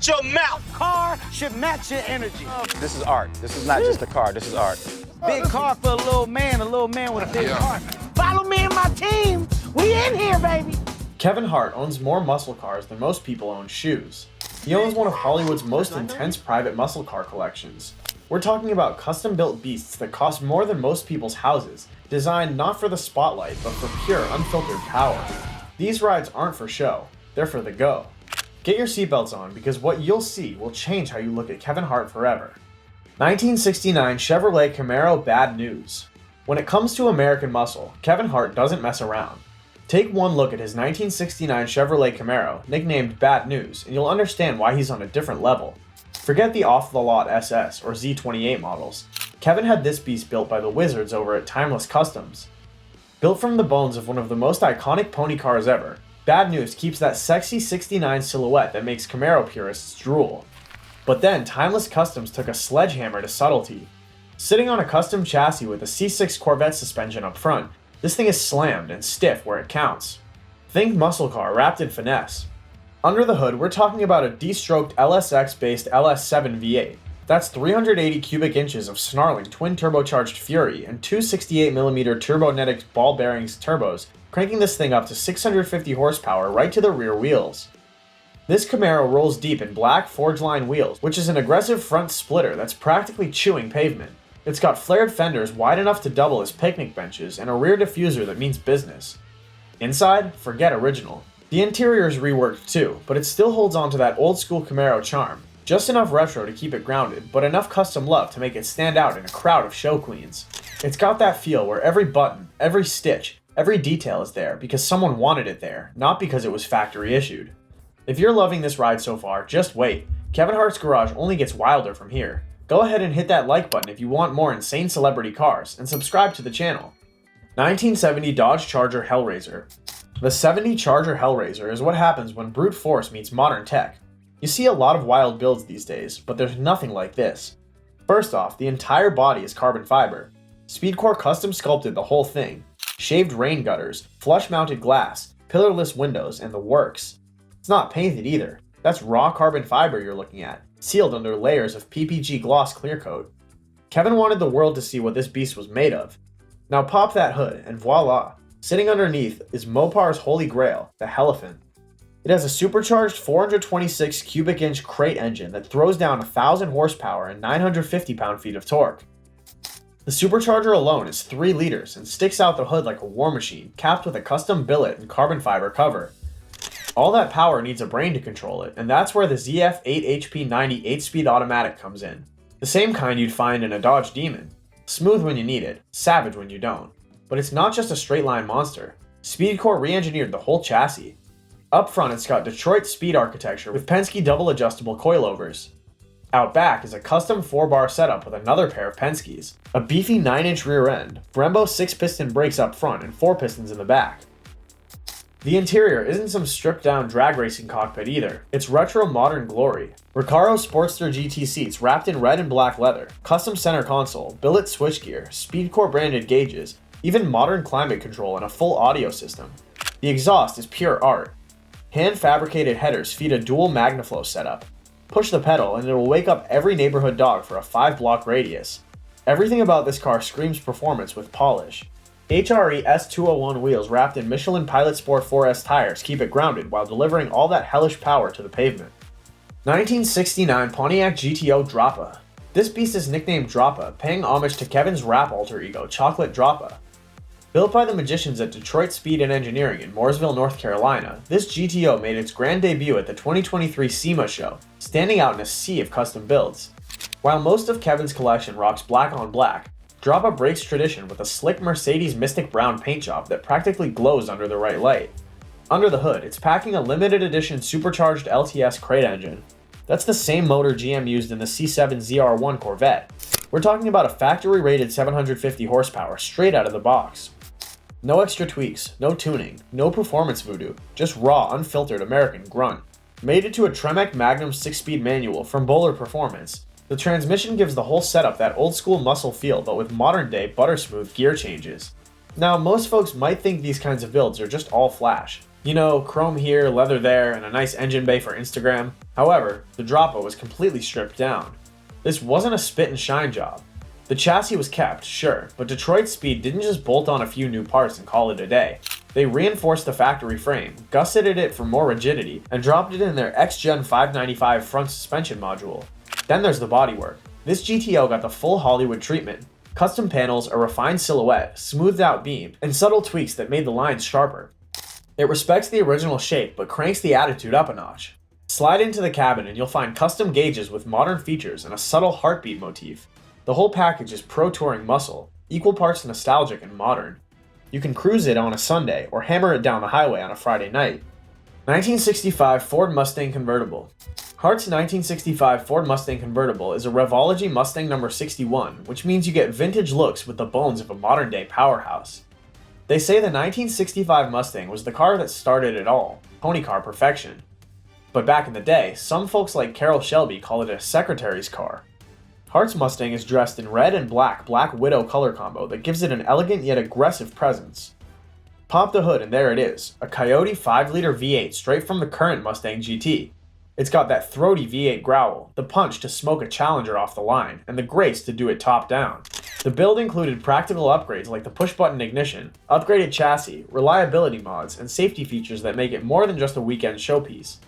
Shut your mouth! Car should match your energy. This is art. This is not just a car. This is art. Big car for a little man with a big heart. Follow me and my team. We in here, baby. Kevin Hart owns more muscle cars than most people own shoes. He owns one of Hollywood's most intense private muscle car collections. We're talking about custom-built beasts that cost more than most people's houses, designed not for the spotlight, but for pure, unfiltered power. These rides aren't for show, they're for the go. Get your seatbelts on, because what you'll see will change how you look at Kevin Hart forever. 1969 Chevrolet Camaro bad news. When it comes to American muscle, Kevin Hart doesn't mess around. Take one look at his 1969 Chevrolet Camaro, nicknamed Bad News, and you'll understand why he's on a different level. Forget the off-the-lot SS or Z28 models. Kevin had this beast built by the wizards over at Timeless Customs. Built from the bones of one of the most iconic pony cars ever, Bad News keeps that sexy 69 silhouette that makes Camaro purists drool. But then Timeless Customs took a sledgehammer to subtlety. Sitting on a custom chassis with a C6 Corvette suspension up front, this thing is slammed and stiff where it counts. Think muscle car wrapped in finesse. Under the hood, we're talking about a D-stroked LSX-based LS7 V8. That's 380 cubic inches of snarling twin-turbocharged Fury and two 68mm Turbonetic ball bearings turbos, cranking this thing up to 650 horsepower right to the rear wheels. This Camaro rolls deep in black forge-line wheels, which is an aggressive front splitter that's practically chewing pavement. It's got flared fenders wide enough to double as picnic benches and a rear diffuser that means business. Inside, forget original. The interior is reworked too, but it still holds on to that old-school Camaro charm. Just enough retro to keep it grounded, but enough custom love to make it stand out in a crowd of show queens. It's got that feel where every button, every stitch, every detail is there because someone wanted it there, not because it was factory issued. If you're loving this ride so far, just wait. Kevin Hart's garage only gets wilder from here. Go ahead and hit that like button if you want more insane celebrity cars, and subscribe to the channel. 1970 Dodge Charger Hellraiser. The 70 Charger Hellraiser is what happens when brute force meets modern tech. You see a lot of wild builds these days, but there's nothing like this. First off, the entire body is carbon fiber. SpeedKore custom sculpted the whole thing. Shaved rain gutters, flush-mounted glass, pillarless windows, and the works. It's not painted either. That's raw carbon fiber you're looking at, sealed under layers of PPG gloss clear coat. Kevin wanted the world to see what this beast was made of. Now pop that hood, and voila! Sitting underneath is Mopar's holy grail, the Helephant. It has a supercharged 426 cubic inch crate engine that throws down 1,000 horsepower and 950 pound-feet of torque. The supercharger alone is 3 liters and sticks out the hood like a war machine, capped with a custom billet and carbon fiber cover. All that power needs a brain to control it, and that's where the ZF 8HP90 8-speed automatic comes in. The same kind you'd find in a Dodge Demon. Smooth when you need it, savage when you don't. But it's not just a straight-line monster. SpeedKore re-engineered the whole chassis. Up front, it's got Detroit speed architecture with Penske double adjustable coilovers. Out back is a custom 4-bar setup with another pair of Penskes, a beefy 9-inch rear end, Brembo 6-piston brakes up front and 4 pistons in the back. The interior isn't some stripped-down drag racing cockpit either. It's retro modern glory. Recaro Sportster GT seats wrapped in red and black leather, custom center console, billet switchgear, SpeedKore branded gauges, even modern climate control and a full audio system. The exhaust is pure art. Hand-fabricated headers feed a dual MagnaFlow setup. Push the pedal and it will wake up every neighborhood dog for a 5-block radius. Everything about this car screams performance with polish. HRE S201 wheels wrapped in Michelin Pilot Sport 4S tires keep it grounded while delivering all that hellish power to the pavement. 1969 Pontiac GTO Droppa. This beast is nicknamed Droppa, paying homage to Kevin's rap alter ego, Chocolate Droppa. Built by the magicians at Detroit Speed and Engineering in Mooresville, North Carolina, this GTO made its grand debut at the 2023 SEMA show, standing out in a sea of custom builds. While most of Kevin's collection rocks black on black, Droppa breaks tradition with a slick Mercedes Mystic Brown paint job that practically glows under the right light. Under the hood, it's packing a limited edition supercharged LTS crate engine. That's the same motor GM used in the C7 ZR1 Corvette. We're talking about a factory-rated 750 horsepower straight out of the box. No extra tweaks, no tuning, no performance voodoo, just raw, unfiltered American grunt. Made it to a Tremec Magnum 6-speed manual from Bowler Performance. The transmission gives the whole setup that old-school muscle feel, but with modern-day butter-smooth gear changes. Now, most folks might think these kinds of builds are just all flash, You know, chrome here, leather there, and a nice engine bay for Instagram. However, the dropper was completely stripped down. This wasn't a spit and shine job. The chassis was kept, sure, but Detroit Speed didn't just bolt on a few new parts and call it a day. They reinforced the factory frame, gusseted it for more rigidity, and dropped it in their X-Gen 595 front suspension module. Then there's the bodywork. This GTO got the full Hollywood treatment. Custom panels, a refined silhouette, smoothed out beam, and subtle tweaks that made the lines sharper. It respects the original shape, but cranks the attitude up a notch. Slide into the cabin and you'll find custom gauges with modern features and a subtle heartbeat motif. The whole package is pro touring muscle, equal parts nostalgic and modern. You can cruise it on a Sunday or hammer it down the highway on a Friday night. 1965 Ford Mustang Convertible. Hart's 1965 Ford Mustang Convertible is a Revology Mustang number 61, which means you get vintage looks with the bones of a modern-day powerhouse. They say the 1965 Mustang was the car that started it all, pony car perfection. But back in the day, some folks like Carroll Shelby call it a secretary's car. Hart's Mustang is dressed in red and black Widow color combo that gives it an elegant yet aggressive presence. Pop the hood and there it is, a Coyote 5-liter V8 straight from the current Mustang GT. It's got that throaty V8 growl, the punch to smoke a Challenger off the line, and the grace to do it top down. The build included practical upgrades like the push-button ignition, upgraded chassis, reliability mods, and safety features that make it more than just a weekend showpiece.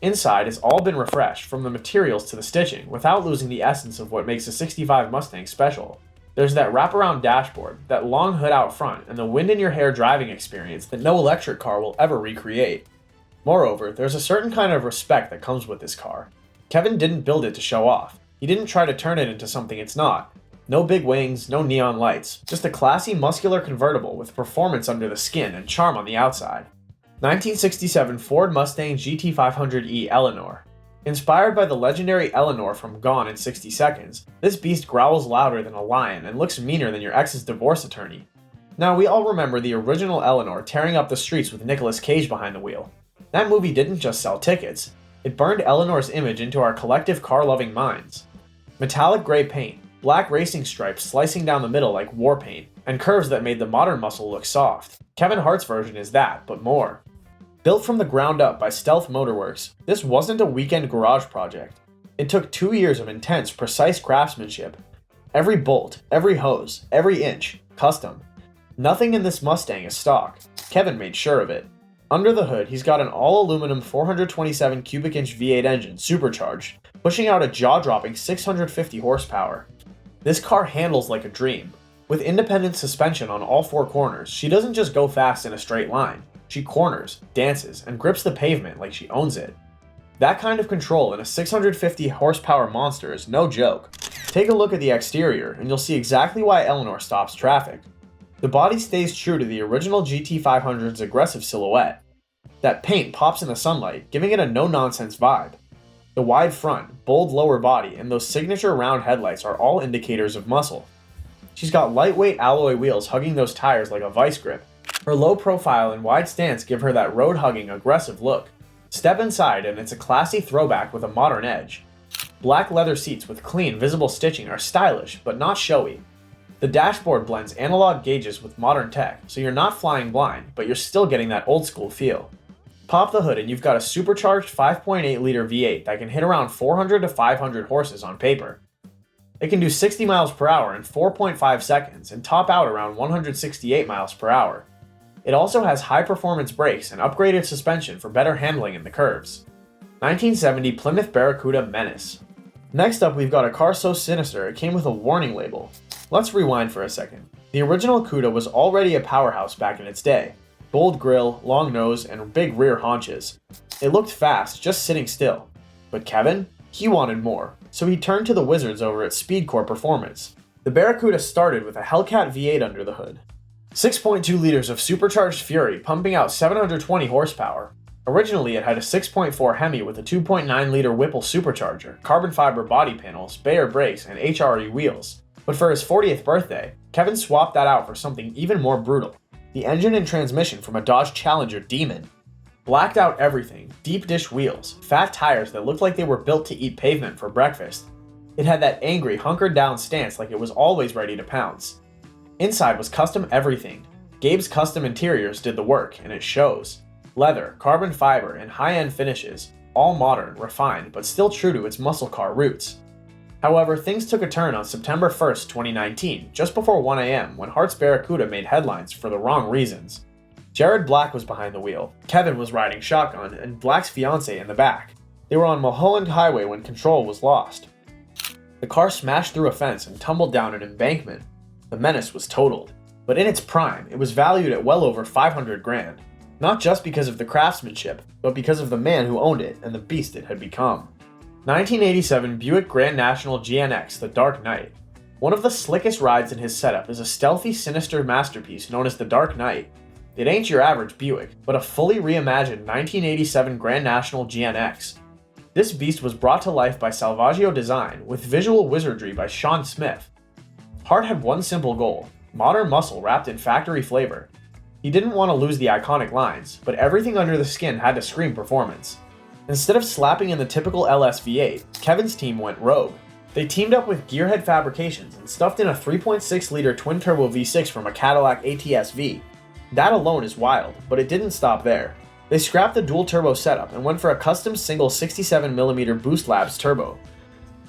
Inside has all been refreshed, from the materials to the stitching, without losing the essence of what makes a 65 Mustang special. There's that wraparound dashboard, that long hood out front, and the wind-in-your-hair driving experience that no electric car will ever recreate. Moreover, there's a certain kind of respect that comes with this car. Kevin didn't build it to show off. He didn't try to turn it into something it's not. No big wings, no neon lights, just a classy muscular convertible with performance under the skin and charm on the outside. 1967 Ford Mustang GT500E Eleanor. Inspired by the legendary Eleanor from Gone in 60 Seconds, this beast growls louder than a lion and looks meaner than your ex's divorce attorney. Now, we all remember the original Eleanor tearing up the streets with Nicolas Cage behind the wheel. That movie didn't just sell tickets, it burned Eleanor's image into our collective car-loving minds. Metallic gray paint, black racing stripes slicing down the middle like war paint, and curves that made the modern muscle look soft. Kevin Hart's version is that, but more. Built from the ground up by Stealth Motorworks, this wasn't a weekend garage project. It took 2 years of intense, precise craftsmanship. Every bolt, every hose, every inch, custom. Nothing in this Mustang is stock. Kevin made sure of it. Under the hood, he's got an all-aluminum 427 cubic inch V8 engine, supercharged, pushing out a jaw-dropping 650 horsepower. This car handles like a dream. With independent suspension on all four corners, she doesn't just go fast in a straight line. She corners, dances, and grips the pavement like she owns it. That kind of control in a 650 horsepower monster is no joke. Take a look at the exterior, and you'll see exactly why Eleanor stops traffic. The body stays true to the original GT500's aggressive silhouette. That paint pops in the sunlight, giving it a no-nonsense vibe. The wide front, bold lower body, and those signature round headlights are all indicators of muscle. She's got lightweight alloy wheels hugging those tires like a vice grip. Her low profile and wide stance give her that road-hugging, aggressive look. Step inside and it's a classy throwback with a modern edge. Black leather seats with clean, visible stitching are stylish, but not showy. The dashboard blends analog gauges with modern tech, so you're not flying blind, but you're still getting that old-school feel. Pop the hood and you've got a supercharged 5.8-liter V8 that can hit around 400 to 500 horses on paper. It can do 60 miles per hour in 4.5 seconds and top out around 168 miles per hour. It also has high-performance brakes and upgraded suspension for better handling in the curves. 1970 Plymouth Barracuda Menace. Next up, we've got a car so sinister it came with a warning label. Let's rewind for a second. The original Cuda was already a powerhouse back in its day. Bold grille, long nose, and big rear haunches. It looked fast, just sitting still. But Kevin? He wanted more, so he turned to the wizards over at SpeedKore Performance. The Barracuda started with a Hellcat V8 under the hood. 6.2 liters of supercharged fury pumping out 720 horsepower. Originally, it had a 6.4 Hemi with a 2.9-liter Whipple supercharger, carbon fiber body panels, Bayer brakes, and HRE wheels. But for his 40th birthday, Kevin swapped that out for something even more brutal. The engine and transmission from a Dodge Challenger Demon. Blacked out everything, deep dish wheels, fat tires that looked like they were built to eat pavement for breakfast. It had that angry, hunkered down stance like it was always ready to pounce. Inside was custom everything. Gabe's custom interiors did the work, and it shows. Leather, carbon fiber, and high-end finishes, all modern, refined, but still true to its muscle car roots. However, things took a turn on September 1st, 2019, just before 1 a.m. when Hart's Barracuda made headlines for the wrong reasons. Jared Black was behind the wheel, Kevin was riding shotgun, and Black's fiancée in the back. They were on Mulholland Highway when control was lost. The car smashed through a fence and tumbled down an embankment. The menace was totaled. But in its prime, it was valued at well over $500,000. Not just because of the craftsmanship, but because of the man who owned it and the beast it had become. 1987 Buick Grand National GNX The Dark Knight. One of the slickest rides in his setup is a stealthy, sinister masterpiece known as the Dark Knight. It ain't your average Buick, but a fully reimagined 1987 Grand National GNX. This beast was brought to life by Salvaggio Design with visual wizardry by Sean Smith. Hart had one simple goal: modern muscle wrapped in factory flavor. He didn't want to lose the iconic lines, but everything under the skin had to scream performance. Instead of slapping in the typical LS V8, Kevin's team went rogue. They teamed up with Gearhead Fabrications and stuffed in a 3.6-liter twin-turbo V6 from a Cadillac ATS-V. That alone is wild, but it didn't stop there. They scrapped the dual-turbo setup and went for a custom single 67mm Boost Labs turbo.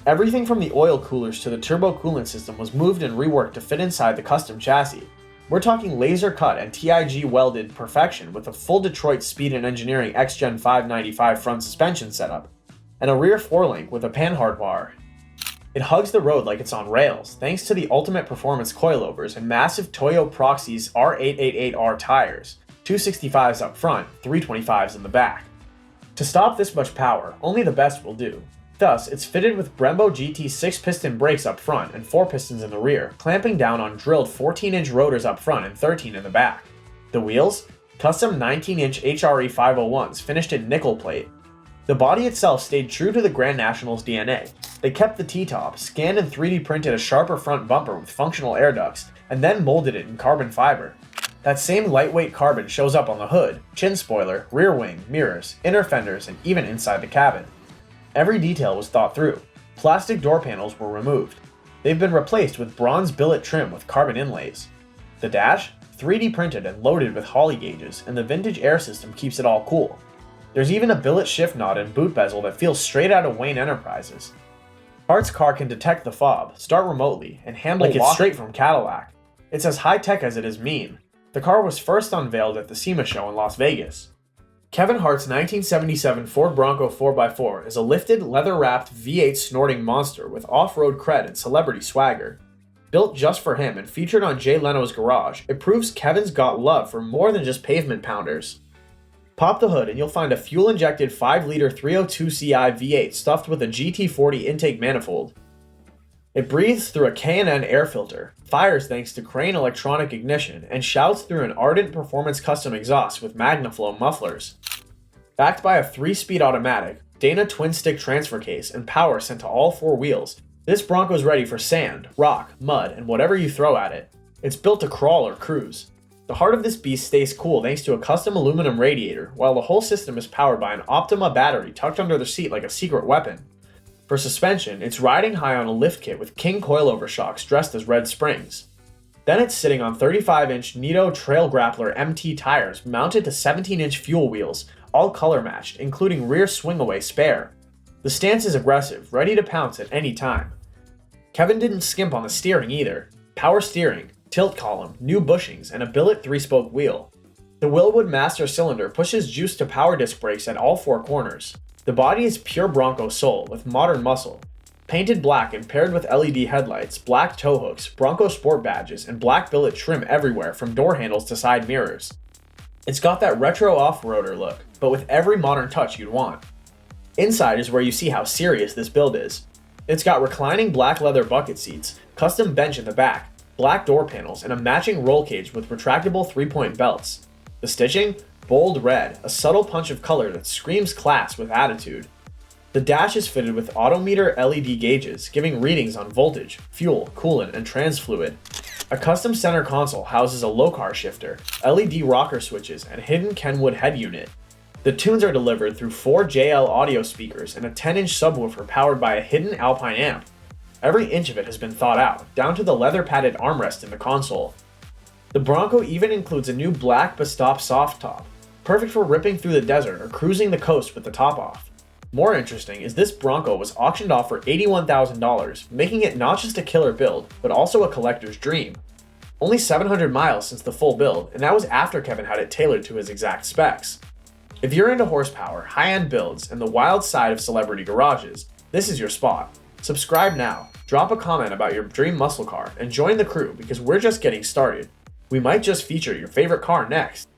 Everything from the oil coolers to the turbo coolant system was moved and reworked to fit inside the custom chassis. We're talking laser cut and TIG welded perfection with a full Detroit Speed and Engineering X-Gen 595 front suspension setup, and a rear 4-link with a Panhard bar. It hugs the road like it's on rails, thanks to the ultimate performance coilovers and massive Toyo Proxys R888R tires, 265s up front, 325s in the back. To stop this much power, only the best will do. Thus, it's fitted with Brembo GT 6-piston brakes up front and 4 pistons in the rear, clamping down on drilled 14-inch rotors up front and 13 in the back. The wheels? Custom 19-inch HRE 501s finished in nickel plate. The body itself stayed true to the Grand National's DNA. They kept the T-top, scanned and 3D printed a sharper front bumper with functional air ducts, and then molded it in carbon fiber. That same lightweight carbon shows up on the hood, chin spoiler, rear wing, mirrors, inner fenders, and even inside the cabin. Every detail was thought through. Plastic door panels were removed. They've been replaced with bronze billet trim with carbon inlays. The dash? 3D printed and loaded with Holly gauges, and the vintage air system keeps it all cool. There's even a billet shift knot and boot bezel that feels straight out of Wayne Enterprises. Hart's car can detect the fob, start remotely, and handle like it's straight from Cadillac. It's as high-tech as it is mean. The car was first unveiled at the SEMA show in Las Vegas. Kevin Hart's 1977 Ford Bronco 4x4 is a lifted, leather-wrapped V8 snorting monster with off-road cred and celebrity swagger. Built just for him and featured on Jay Leno's Garage, it proves Kevin's got love for more than just pavement pounders. Pop the hood and you'll find a fuel-injected 5-liter 302CI V8 stuffed with a GT40 intake manifold. It breathes through a K&N air filter, fires thanks to Crane electronic ignition, and shouts through an Ardent Performance custom exhaust with MagnaFlow mufflers. Backed by a 3-speed automatic, Dana twin-stick transfer case, and power sent to all 4 wheels, this Bronco's ready for sand, rock, mud, and whatever you throw at it. It's built to crawl or cruise. The heart of this beast stays cool thanks to a custom aluminum radiator, while the whole system is powered by an Optima battery tucked under the seat like a secret weapon. For suspension, it's riding high on a lift kit with King coilover shocks dressed as red springs. Then it's sitting on 35-inch Nitto Trail Grappler MT tires mounted to 17-inch fuel wheels, all color matched, including rear swing-away spare. The stance is aggressive, ready to pounce at any time. Kevin didn't skimp on the steering either. Power steering, tilt column, new bushings, and a billet 3-spoke wheel. The Wilwood master cylinder pushes juice to power disc brakes at all 4 corners. The body is pure Bronco soul with modern muscle. Painted black and paired with LED headlights, black tow hooks, Bronco sport badges, and black billet trim everywhere from door handles to side mirrors. It's got that retro off-roader look, but with every modern touch you'd want. Inside is where you see how serious this build is. It's got reclining black leather bucket seats, custom bench in the back, black door panels, and a matching roll cage with retractable 3-point belts. The stitching? Bold red, a subtle punch of color that screams class with attitude. The dash is fitted with Autometer LED gauges, giving readings on voltage, fuel, coolant, and trans fluid. A custom center console houses a low-car shifter, LED rocker switches, and hidden Kenwood head unit. The tunes are delivered through 4 JL audio speakers and a 10-inch subwoofer powered by a hidden Alpine amp. Every inch of it has been thought out, down to the leather-padded armrest in the console. The Bronco even includes a new black Bestop soft top. perfect for ripping through the desert or cruising the coast with the top off. More interesting is this Bronco was auctioned off for $81,000, making it not just a killer build, but also a collector's dream. Only 700 miles since the full build, and that was after Kevin had it tailored to his exact specs. If you're into horsepower, high-end builds, and the wild side of celebrity garages, this is your spot. Subscribe now, drop a comment about your dream muscle car, and join the crew because we're just getting started. We might just feature your favorite car next.